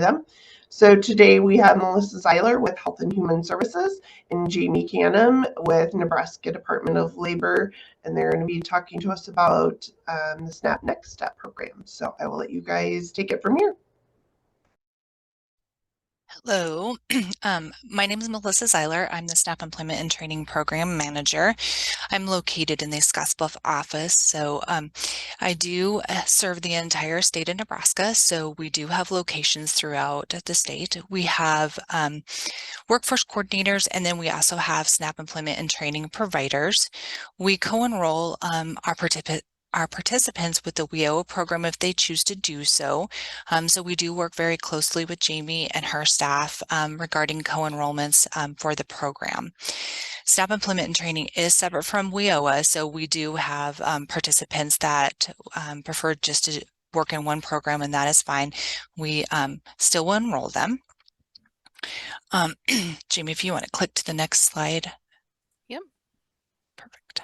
them. So today we have Melissa Zeiler with Health and Human Services and Jamie Canham with Nebraska Department of Labor, and they're going to be talking to us about the SNAP Next Step program. So I will let you guys take it from here. Hello, my name is Melissa Zeiler. I'm the SNAP Employment and Training Program Manager. I'm located in the Scottsbluff office, so I do serve the entire state of Nebraska, so we do have locations throughout the state. We have workforce coordinators, and then we also have SNAP Employment and Training providers. We co-enroll our participants with the WIOA program if they choose to do so. So we do work very closely with Jamie and her staff regarding co-enrollments for the program. SNAP Employment and Training is separate from WIOA, so we do have participants that prefer just to work in one program, and that is fine. We still will enroll them. Jamie, if you want to click to the next slide. Yep. Perfect.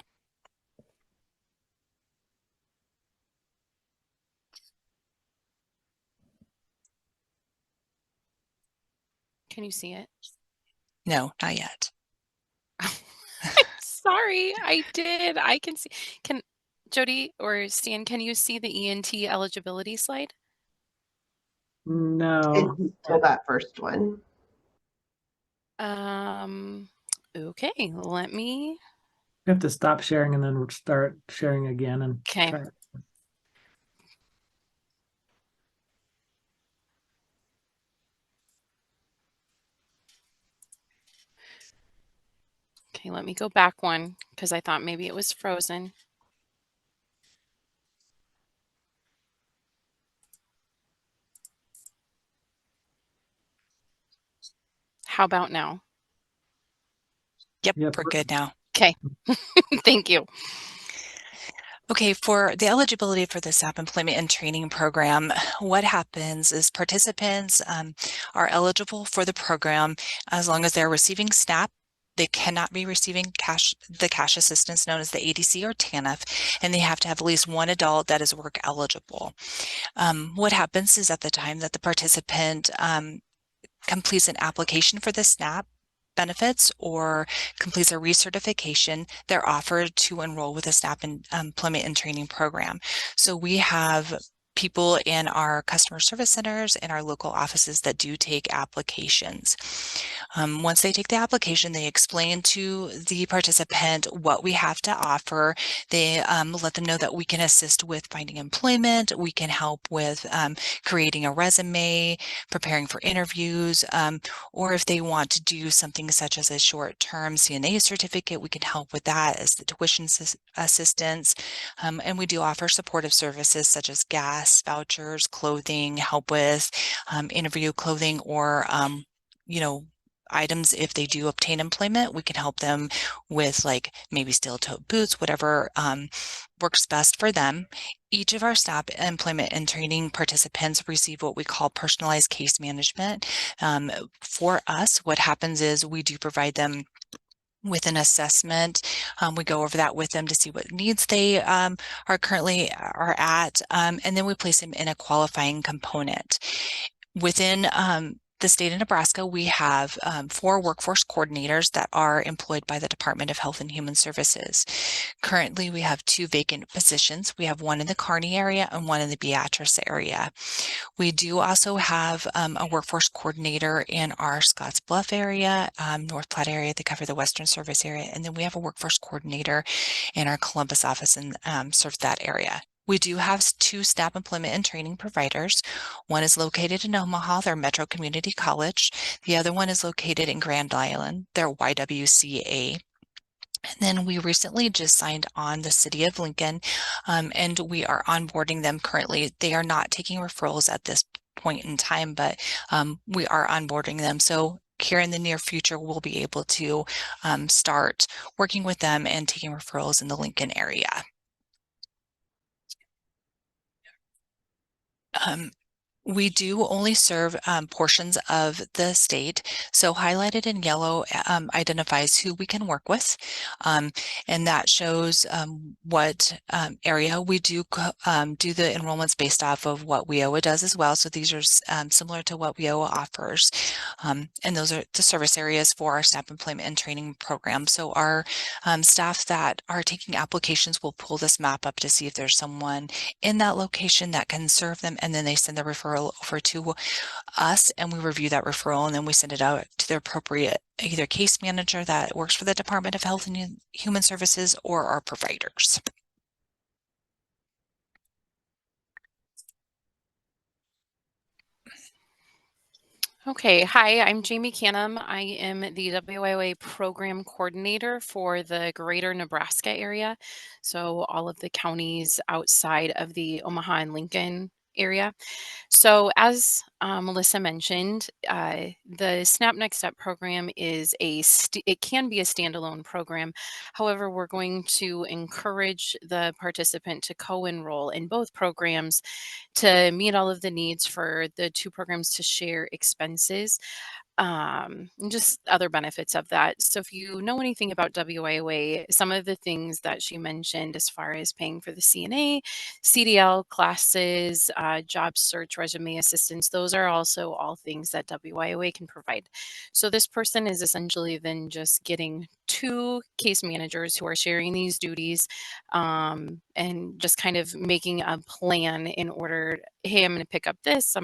Can you see it? No, not yet. Sorry, I did. I can see. Can Jody or Stan, can you see the ENT eligibility slide? No. Until that first one. Okay, let me. You have to stop sharing and then start sharing again and Okay. try it. Okay, let me go back one because I thought maybe it was frozen. How about now? Yep, Yep. we're good now. Okay, thank you. Okay, for the eligibility for the SNAP Employment and Training Program, what happens is participants are eligible for the program as long as they're receiving SNAP. They cannot be receiving the cash assistance known as the ADC or TANF, and they have to have at least one adult that is work eligible. What happens is at the time that the participant completes an application for the SNAP benefits or completes a recertification, they're offered to enroll with a SNAP Employment and Training Program. So we have people in our customer service centers and our local offices that do take applications. Once they take the application, they explain to the participant what we have to offer. They let them know that we can assist with finding employment, we can help with creating a resume, preparing for interviews, or if they want to do something such as a short-term CNA certificate, we can help with that as the tuition assistance. And we do offer supportive services such as gas, vouchers, clothing, help with interview clothing, or items if they do obtain employment. We can help them with like maybe steel-toed boots, whatever works best for them. Each of our SNAP Employment and Training participants receive what we call personalized case management. For us, what happens is we do provide them with an assessment. We go over that with them to see what needs they are at, and then we place them in a qualifying component. Within the state of Nebraska, we have 4 workforce coordinators that are employed by the Department of Health and Human Services. Currently, we have 2 vacant positions. We have one in the Kearney area and one in the Beatrice area. We do also have a workforce coordinator in our Scottsbluff area, North Platte area. They cover the Western Service area. And then we have a workforce coordinator in our Columbus office and serve that area. We do have 2 SNAP Employment and Training providers. One is located in Omaha, they're Metro Community College. The other one is located in Grand Island, they're YWCA. And then we recently just signed on the City of Lincoln, and we are onboarding them currently. They are not taking referrals at this point in time, but we are onboarding them. So here in the near future, we'll be able to start working with them and taking referrals in the Lincoln area. We do only serve portions of the state. So highlighted in yellow identifies who we can work with. And that shows what area we do do the enrollments based off of what WIOA does as well. So these are similar to what WIOA offers. And those are the service areas for our SNAP employment and training program. So our staff that are taking applications will pull this map up to see if there's someone in that location that can serve them, and then they send the referral over to us and we review that referral, and then we send it out to the appropriate either case manager that works for the Department of Health and Human Services or our providers. Okay, hi, I'm Jamie Canham. I am the WIOA program coordinator for the greater Nebraska area. So all of the counties outside of the Omaha and Lincoln area. So as Melissa mentioned, the SNAP Next Step program is it can be a standalone program. However, we're going to encourage the participant to co-enroll in both programs to meet all of the needs for the two programs to share expenses, and just other benefits of that. So if you know anything about WIOA, some of the things that she mentioned as far as paying for the CNA, CDL classes, job search, resume assistance, those are also all things that WIOA can provide. So this person is essentially then just getting two case managers who are sharing these duties, and just kind of making a plan in order, hey, I'm going to pick up this,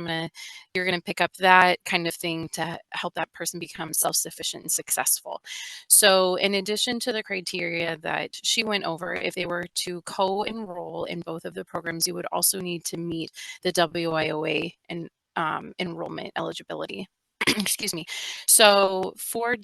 you're going to pick up that kind of thing to help that person become self-sufficient and successful. So in addition to the criteria that she went over, if they were to co-enroll in both of the programs, you would also need to meet the WIOA and enrollment eligibility. Excuse me. So three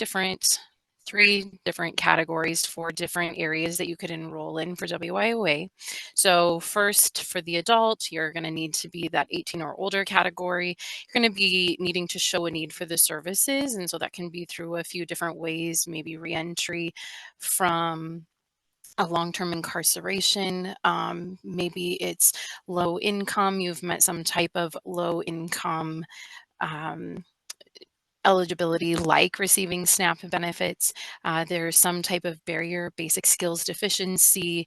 different categories for different areas that you could enroll in for WIOA. So first, for the adult, you're going to need to be that 18 or older category. You're going to be needing to show a need for the services. And so that can be through a few different ways, maybe reentry from a long-term incarceration. Maybe it's low income. You've met some type of low income eligibility, like receiving SNAP benefits. There's some type of barrier, basic skills deficiency,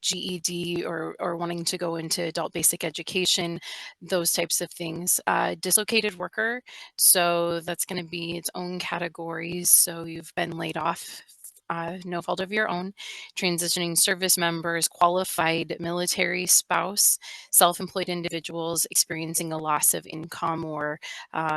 GED, or wanting to go into adult basic education, those types of things. Dislocated worker, so that's going to be its own categories. So you've been laid off, no fault of your own. Transitioning service members, qualified military spouse, self-employed individuals experiencing a loss of income or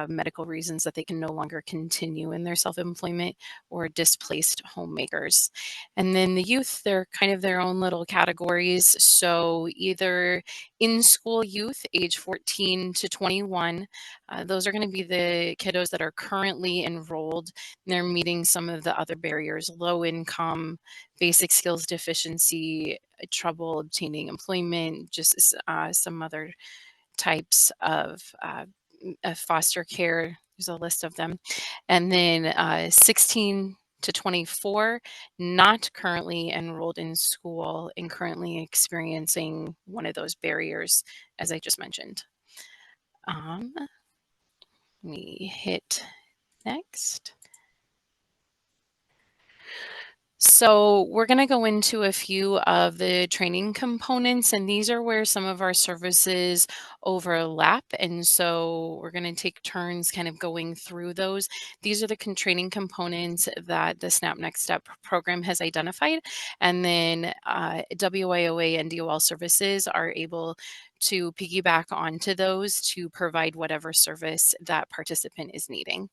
medical reasons that they can no longer continue in their self-employment, or displaced homemakers. And then the youth, they're kind of their own little categories. So either in-school youth, age 14 to 21, those are going to be the kiddos that are currently enrolled. They're meeting some of the other barriers: low income, basic skills deficiency, trouble obtaining employment, just some other types of foster care. There's a list of them. And then 16 to 24, not currently enrolled in school and currently experiencing one of those barriers, as I just mentioned. We hit next. So we're going to go into a few of the training components, and these are where some of our services overlap. And so we're going to take turns kind of going through those. These are the training components that the SNAP Next Step program has identified. And then WIOA and DOL services are able to piggyback onto those to provide whatever service that participant is needing.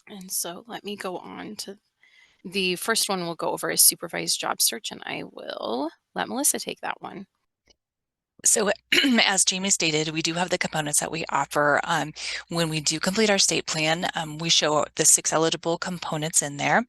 And so let me go on to the first one we'll go over is supervised job search, and I will let Melissa take that one. So as Jamie stated, we do have the components that we offer. When we do complete our state plan, we show the 6 eligible components in there.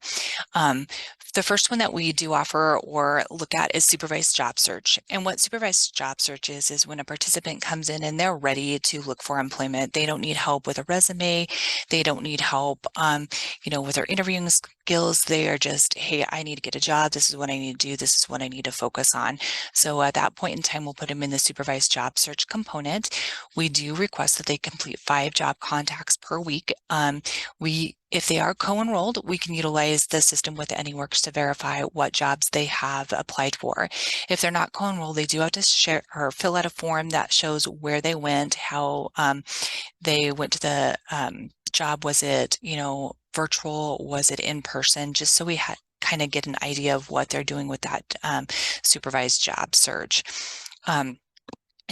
The first one that we do offer or look at is supervised job search. And what supervised job search is when a participant comes in and they're ready to look for employment. They don't need help with a resume. They don't need help, with their interviewing skills. They are just, hey, I need to get a job. This is what I need to do. This is what I need to focus on. So at that point in time, we'll put them in the supervised job search component. We do request that they complete 5 job contacts per week. If they are co-enrolled, we can utilize the system with AnyWorks to verify what jobs they have applied for. If they're not co-enrolled, they do have to share or fill out a form that shows where they went, how they went to the job. Was it, virtual? Was it in person? Just so we kind of get an idea of what they're doing with that supervised job search.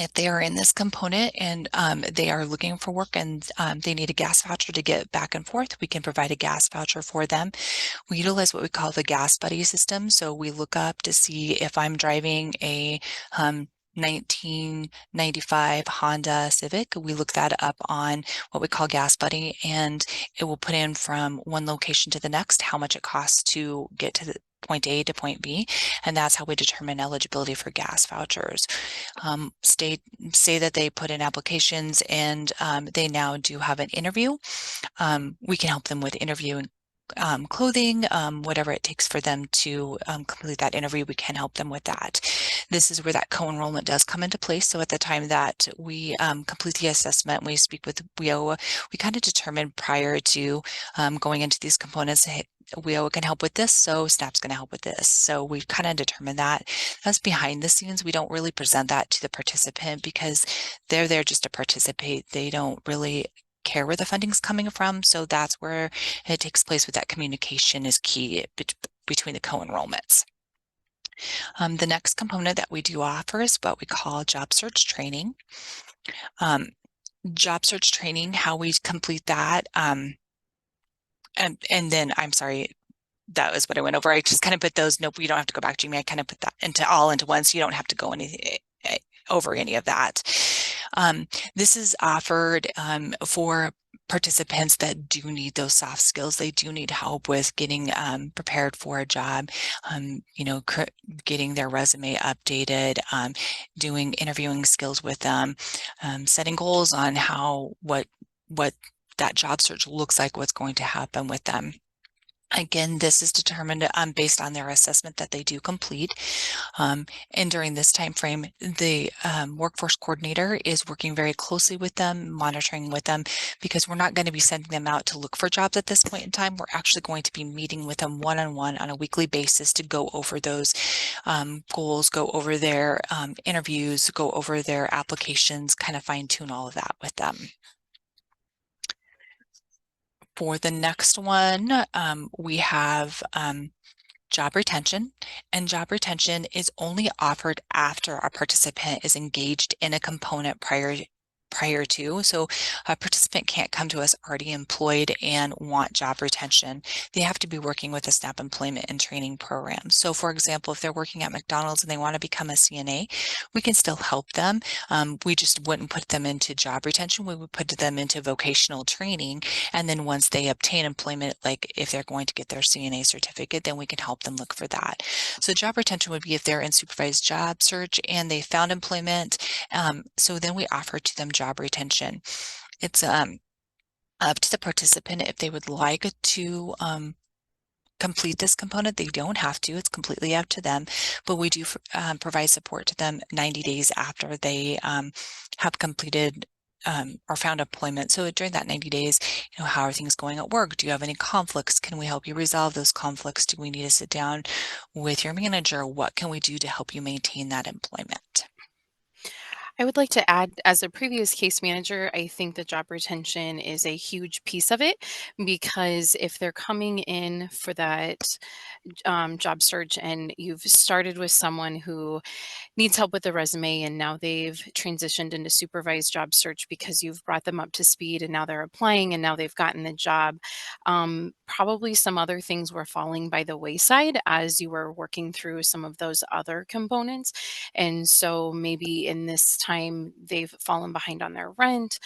If they are in this component and they are looking for work and they need a gas voucher to get back and forth, we can provide a gas voucher for them. We utilize what we call the Gas Buddy system. So we look up to see if I'm driving a 1995 Honda Civic. We look that up on what we call Gas Buddy, and it will put in from one location to the next how much it costs to get to the point A to point B, and that's how we determine eligibility for gas vouchers. Say that they put in applications and they now do have an interview. We can help them with interview clothing, whatever it takes for them to complete that interview, we can help them with that. This is where that co-enrollment does come into place. So at the time that we complete the assessment, we speak with WIOA, we kind of determine prior to going into these components, hey, WIOA can help with this, so SNAP's going to help with this. So we've kind of determined that. That's behind the scenes. We don't really present that to the participant because they're there just to participate. They don't really care where the funding's coming from. So that's where it takes place with that communication is key between the co-enrollments. The next component that we do offer is what we call job search training. Job search training, how we complete that. And then, I'm sorry, that was what I went over. I just kind of put those, nope, you don't have to go back, Jamie. I kind of put that into one, so you don't have to go over any of that. This is offered for participants that do need those soft skills. They do need help with getting prepared for a job, getting their resume updated, doing interviewing skills with them, setting goals on what that job search looks like, what's going to happen with them. Again, this is determined based on their assessment that they do complete. And during this time frame, the workforce coordinator is working very closely with them, monitoring with them, because we're not going to be sending them out to look for jobs at this point in time. We're actually going to be meeting with them one-on-one on a weekly basis to go over those goals, go over their interviews, go over their applications, kind of fine-tune all of that with them. For the next one, we have job retention, and job retention is only offered after a participant is engaged in a component prior to. So a participant can't come to us already employed and want job retention. They have to be working with a SNAP employment and training program. So for example, if they're working at McDonald's and they want to become a CNA, we can still help them. We just wouldn't put them into job retention. We would put them into vocational training. And then once they obtain employment, like if they're going to get their CNA certificate, then we can help them look for that. So job retention would be if they're in supervised job search and they found employment. So then we offer to them job retention. It's up to the participant if they would like to complete this component. They don't have to, it's completely up to them, but we do provide support to them 90 days after they have completed or found employment. So during that 90 days, how are things going at work? Do you have any conflicts? Can we help you resolve those conflicts? Do we need to sit down with your manager? What can we do to help you maintain that employment? I would like to add, as a previous case manager, I think that job retention is a huge piece of it, because if they're coming in for that job search and you've started with someone who needs help with the resume and now they've transitioned into supervised job search because you've brought them up to speed and now they're applying and now they've gotten the job, probably some other things were falling by the wayside as you were working through some of those other components. And so maybe in this time they've fallen behind on their rent.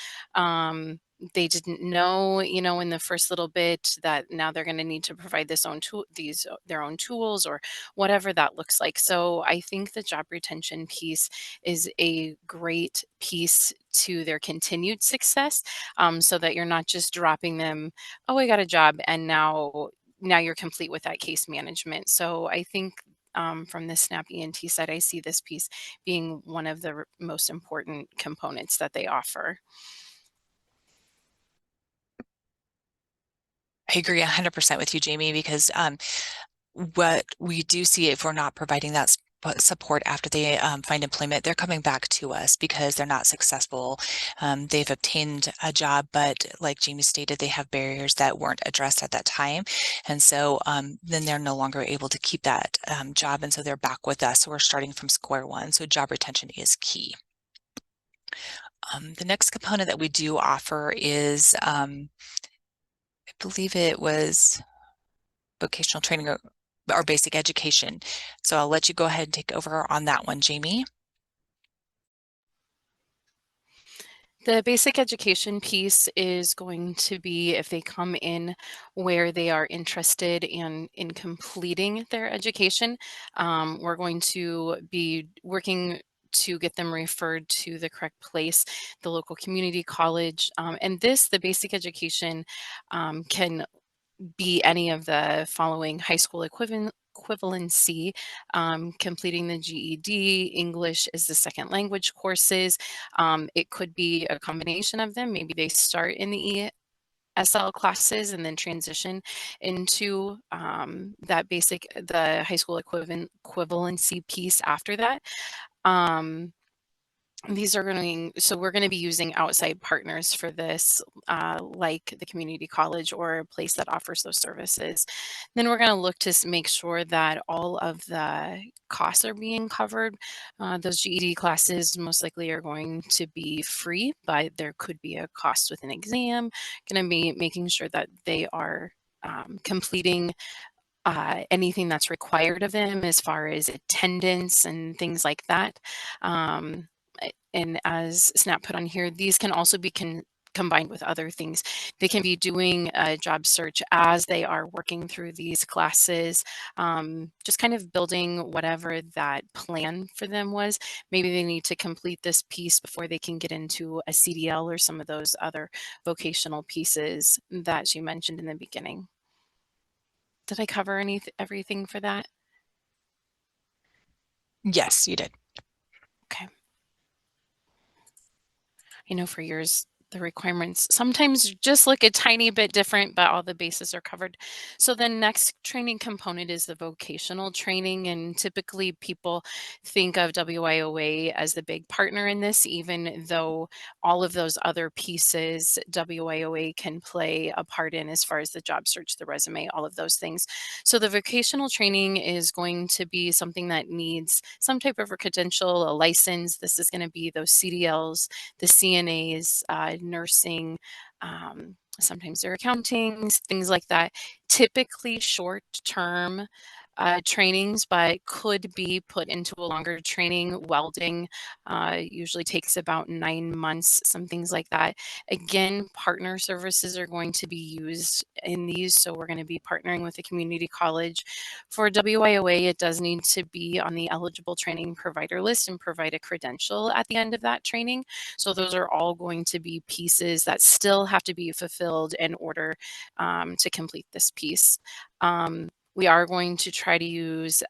They didn't know, in the first little bit that now they're going to need to provide their own tools or whatever that looks like. So I think the job retention piece is a great piece to their continued success, so that you're not just dropping them, oh, I got a job, and now you're complete with that case management. So I think from the SNAP ENT side, I see this piece being one of the most important components that they offer. I agree 100% with you, Jamie, because what we do see, if we're not providing that support after they find employment, they're coming back to us because they're not successful. They've obtained a job, but like Jamie stated, they have barriers that weren't addressed at that time. And so then they're no longer able to keep that job. And so they're back with us. So we're starting from square one. So job retention is key. The next component that we do offer is, I believe it was vocational training or basic education. So I'll let you go ahead and take over on that one, Jamie. The basic education piece is going to be if they come in where they are interested in completing their education. We're going to be working to get them referred to the correct place, the local community college. And the basic education can be any of the following: high school equivalency, completing the GED, English is the second language courses. It could be a combination of them. Maybe they start in the ESL classes and then transition into the high school equivalency piece after that. We're going to be using outside partners for this, like the community college or a place that offers those services. Then we're going to look to make sure that all of the costs are being covered. Those GED classes most likely are going to be free, but there could be a cost with an exam. Going to be making sure that they are completing anything that's required of them as far as attendance and things like that. And as Snap put on here, these can also be combined with other things. They can be doing a job search as they are working through these classes, just kind of building whatever that plan for them was. Maybe they need to complete this piece before they can get into a CDL or some of those other vocational pieces that she mentioned in the beginning. Did I cover everything for that? Yes, you did. Okay. I know for yours, the requirements sometimes just look a tiny bit different, but all the bases are covered. So the next training component is the vocational training. And typically people think of WIOA as the big partner in this, even though all of those other pieces WIOA can play a part in as far as the job search, the resume, all of those things. So the vocational training is going to be something that needs some type of a credential, a license. This is going to be those CDLs, the CNAs, nursing, sometimes they're accountings, things like that. Typically short-term trainings, but could be put into a longer training. Welding usually takes about 9 months, some things like that. Again, partner services are going to be used in these, so we're going to be partnering with the community college. For WIOA, it does need to be on the eligible training provider list and provide a credential at the end of that training. So those are all going to be pieces that still have to be fulfilled in order to complete this piece. We are going to try to use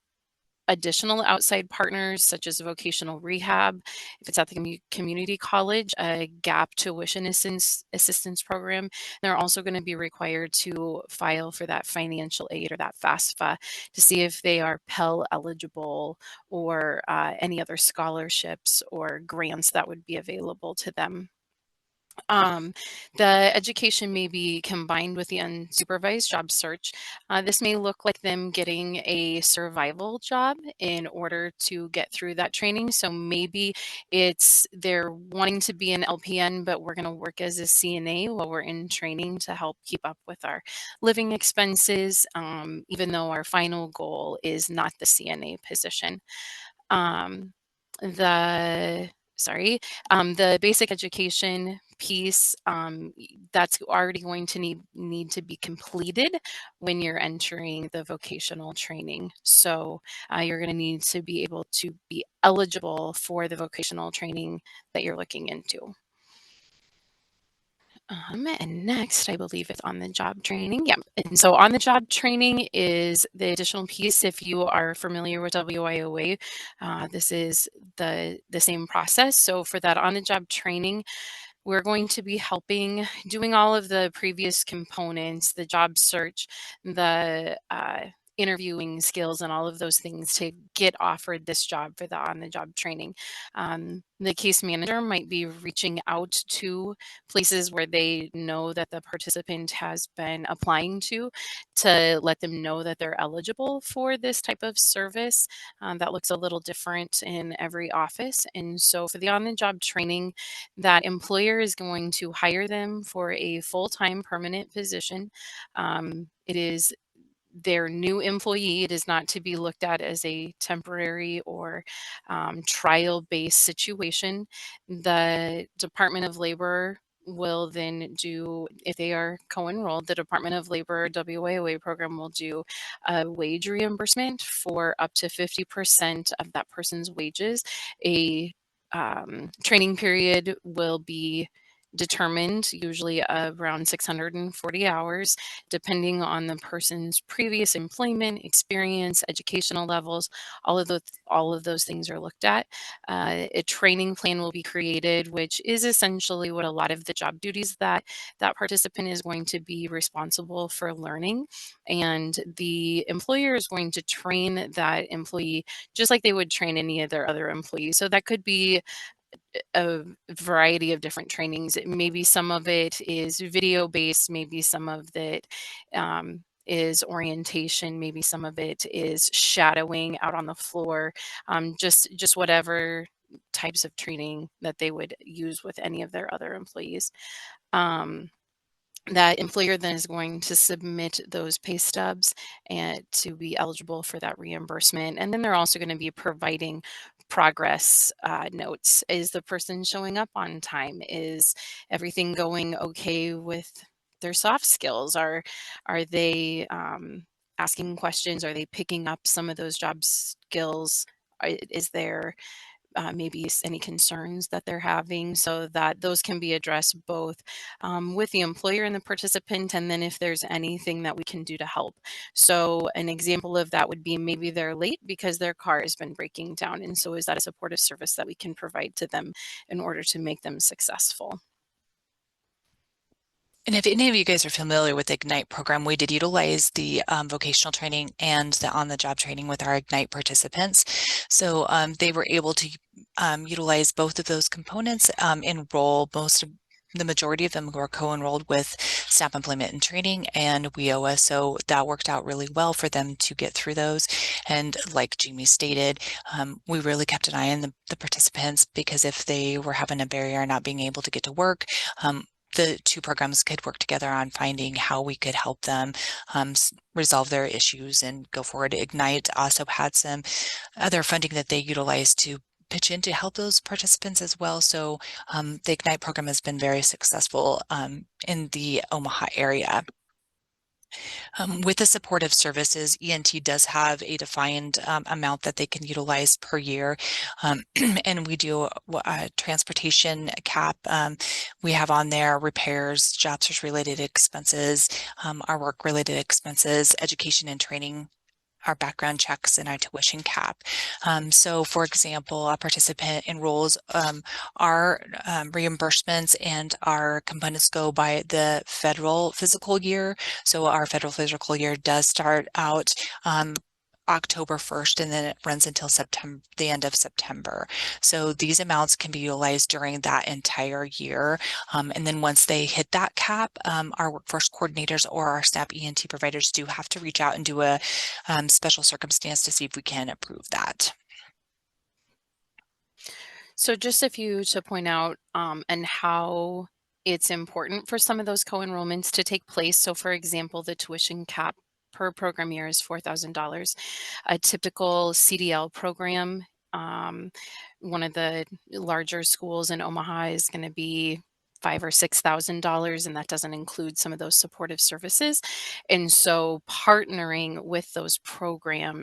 additional outside partners such as vocational rehab. If it's at the community college, a GAP tuition assistance program. They're also going to be required to file for that financial aid or that FAFSA to see if they are Pell eligible or any other scholarships or grants that would be available to them. The education may be combined with the unsupervised job search. This may look like them getting a survival job in order to get through that training. So maybe they're wanting to be an LPN, but we're going to work as a CNA while we're in training to help keep up with our living expenses, even though our final goal is not the CNA position. The basic education piece, that's already going to need to be completed when you're entering the vocational training. So you're going to need to be able to be eligible for the vocational training that you're looking into. And next, I believe it's on the job training. Yeah. And so on the job training is the additional piece. If you are familiar with WIOA, this is the same process. So for that on the job training, we're going to be helping doing all of the previous components, the job search, the interviewing skills, and all of those things to get offered this job for the on the job training. The case manager might be reaching out to places where they know that the participant has been applying to let them know that they're eligible for this type of service. That looks a little different in every office. And so for the on the job training, that employer is going to hire them for a full-time permanent position. It is their new employee. It is not to be looked at as a temporary or trial-based situation. The Department of Labor will then do, if they are co-enrolled, the Department of Labor WIOA program will do a wage reimbursement for up to 50% of that person's wages. A training period will be determined, usually around 640 hours, depending on the person's previous employment experience, educational levels. All of those things are looked at. A training plan will be created, which is essentially what a lot of the job duties that that participant is going to be responsible for learning, and the employer is going to train that employee just like they would train any of their other employees. So that could be a variety of different trainings. Maybe some of it is video based, maybe some of it is orientation, maybe some of it is shadowing out on the floor, just whatever types of training that they would use with any of their other employees. Um, that employer then is going to submit those pay stubs and to be eligible for that reimbursement. And then they're also going to be providing progress notes. Is the person showing up on time? Is everything going okay with their soft skills? Are they asking questions? Are they picking up some of those job skills? Is there maybe any concerns that they're having, so that those can be addressed both with the employer and the participant, and then if there's anything that we can do to help. So an example of that would be maybe they're late because their car has been breaking down, and so is that a supportive service that we can provide to them in order to make them successful? And if any of you guys are familiar with the Ignite program, we did utilize the vocational training and the on-the-job training with our Ignite participants. So they were able to utilize both of those components, enroll the majority of them were co-enrolled with SNAP Employment and Training and WIOA, so that worked out really well for them to get through those. And like Jamie stated, we really kept an eye on the participants, because if they were having a barrier not being able to get to work, the two programs could work together on finding how we could help them resolve their issues and go forward. Ignite also had some other funding that they utilized to pitch in to help those participants as well. So the Ignite program has been very successful in the Omaha area. With the supportive services, ENT does have a defined amount that they can utilize per year. And we do a transportation cap. We have on there repairs, job search related expenses, our work related expenses, education and training, our background checks, and our tuition cap. So for example, a participant enrolls, our reimbursements and our components go by the federal fiscal year. So our federal fiscal year does start out October 1st, and then it runs until September, the end of September. So these amounts can be utilized during that entire year. And then once they hit that cap, our workforce coordinators or our SNAP ENT providers do have to reach out and do a special circumstance to see if we can approve that. So just a few to point out and how it's important for some of those co-enrollments to take place. So for example, the tuition cap per program year is $4,000. A typical CDL program, one of the larger schools in Omaha, is going to be $5,000 or $6,000, and that doesn't include some of those supportive services. And so partnering with those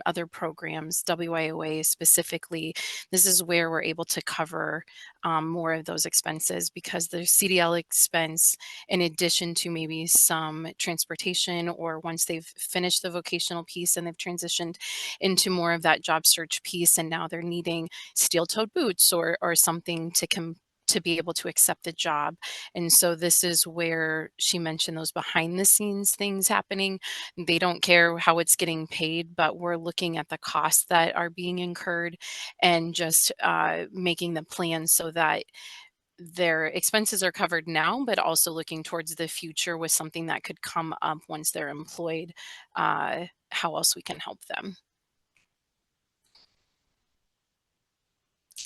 other programs, WIOA specifically, this is where we're able to cover more of those expenses, because the CDL expense, in addition to maybe some transportation, or once they've finished the vocational piece and they've transitioned into more of that job search piece, and now they're needing steel-toed boots or something to be able to accept the job. And so this is where she mentioned those behind the scenes things happening. They don't care how it's getting paid, but we're looking at the costs that are being incurred, and just making the plan so that their expenses are covered now, but also looking towards the future with something that could come up once they're employed, how else we can help them.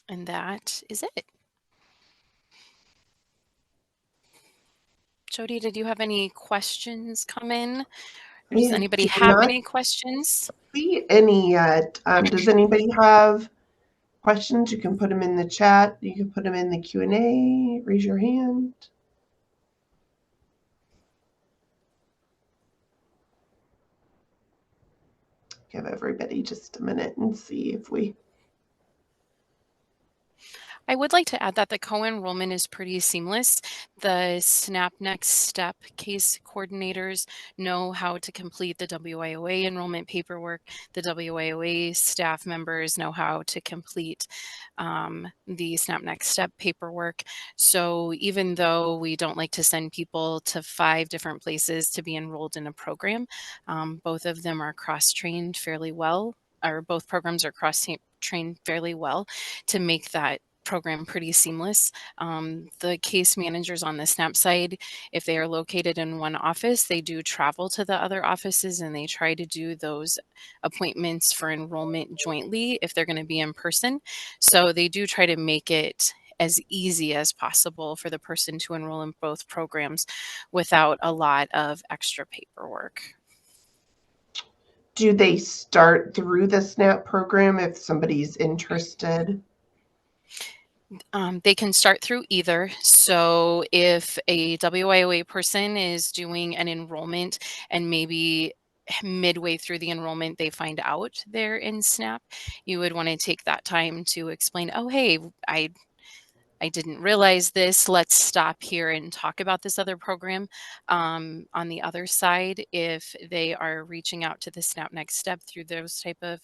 And that is it. Jody, did you have any questions come in? Or does I anybody do have not any questions? see any yet. Does anybody have questions? You can put them in the chat. You can put them in the Q&A. Raise your hand. Give everybody just a minute and see if we... I would like to add that the co-enrollment is pretty seamless. The SNAP Next Step case coordinators know how to complete the WIOA enrollment paperwork. The WIOA staff members know how to complete the SNAP Next Step paperwork. So even though we don't like to send people to 5 different places to be enrolled in a program, both of them are cross-trained fairly well, or both programs are cross-trained fairly well to make that program pretty seamless. The case managers on the SNAP side, if they are located in one office, they do travel to the other offices, and they try to do those appointments for enrollment jointly if they're going to be in person. So they do try to make it as easy as possible for the person to enroll in both programs without a lot of extra paperwork. Do they start through the SNAP program if somebody's interested? They can start through either. So if a WIOA person is doing an enrollment, and maybe midway through the enrollment they find out they're in SNAP, you would want to take that time to explain, oh, hey, I didn't realize this. Let's stop here and talk about this other program. On the other side, if they are reaching out to the SNAP Next Step through those type of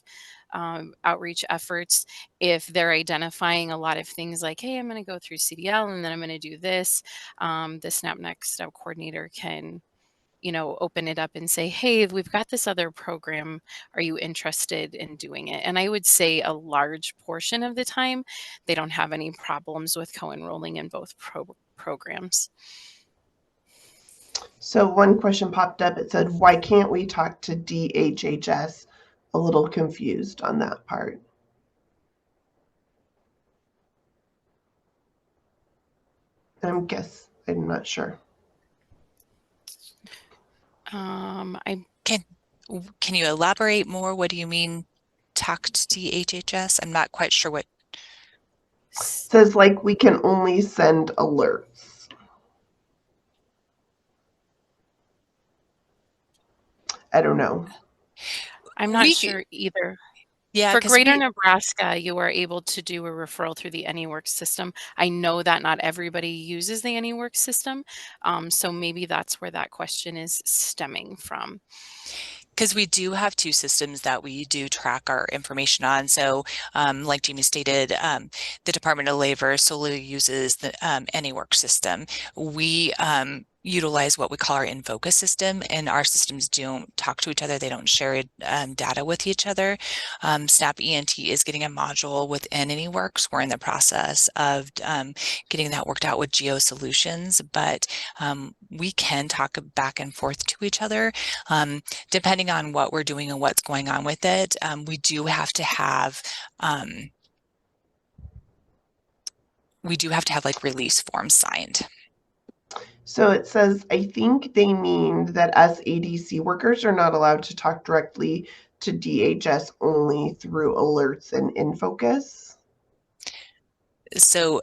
outreach efforts, if they're identifying a lot of things like, hey, I'm going to go through CDL and then I'm going to do this, the SNAP Next Step coordinator can open it up and say, hey, we've got this other program. Are you interested in doing it? And I would say a large portion of the time, they don't have any problems with co-enrolling in both programs. So one question popped up. It said, why can't we talk to DHHS? A little confused on that part. I'm not sure. Can you elaborate more? What do you mean, talk to DHHS? I'm not quite sure what. It says like we can only send alerts. I don't know. I'm not sure either. Yeah, for Greater Nebraska, you are able to do a referral through the AnyWorks system. I know that not everybody uses the AnyWorks system, so maybe that's where that question is stemming from. Because we do have 2 systems that we do track our information on. So like Jamie stated, the Department of Labor solely uses the AnyWorks system. We utilize what we call our InFocus system, and our systems don't talk to each other. They don't share data with each other. SNAP ENT is getting a module within AnyWorks. We're in the process of getting that worked out with Geo Solutions, but we can talk back and forth to each other. Depending on what we're doing and what's going on with it, we do have to have like release forms signed. So it says, I think they mean that us ADC workers are not allowed to talk directly to DHS, only through alerts and InFocus. So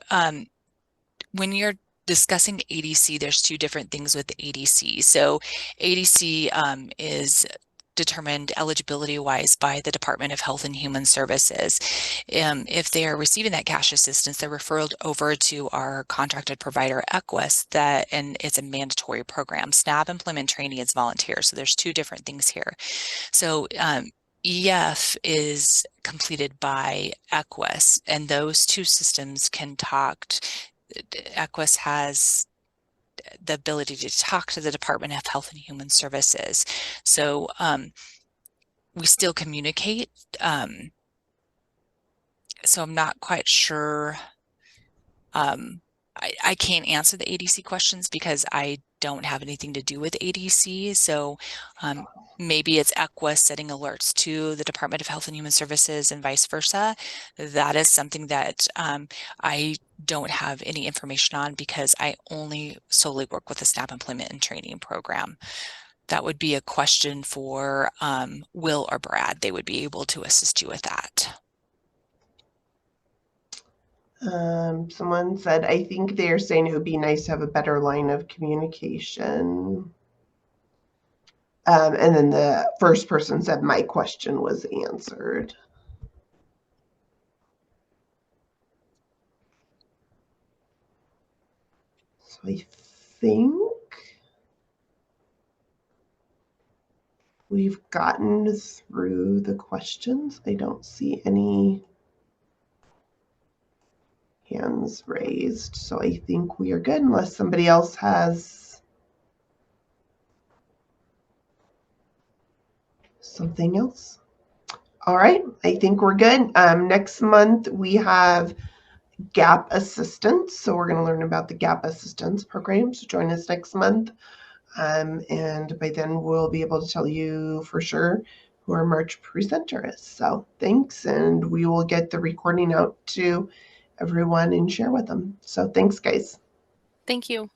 when you're discussing ADC, there's two different things with the ADC. So ADC is determined eligibility-wise by the Department of Health and Human Services. If they are receiving that cash assistance, they're referred over to our contracted provider, Equus, and it's a mandatory program. SNAP employment training is volunteer, so there's two different things here. So EF is completed by Equus, and those two systems can talk. Equus has the ability to talk to the Department of Health and Human Services. So we still communicate. So I'm not quite sure. I can't answer the ADC questions because I don't have anything to do with ADC. So maybe it's Equus setting alerts to the Department of Health and Human Services and vice versa. That is something that I don't have any information on because I only solely work with the SNAP Employment and Training Program. That would be a question for Will or Brad. They would be able to assist you with that. Someone said, I think they're saying it would be nice to have a better line of communication. And then the first person said, my question was answered. So I think we've gotten through the questions. I don't see any hands raised. So I think we are good unless somebody else has something else. All right, I think we're good. Next month we have GAP assistance. So we're going to learn about the GAP assistance program. So join us next month. And by then we'll be able to tell you for sure who our March presenter is. So thanks, and we will get the recording out to everyone and share with them. So thanks, guys. Thank you.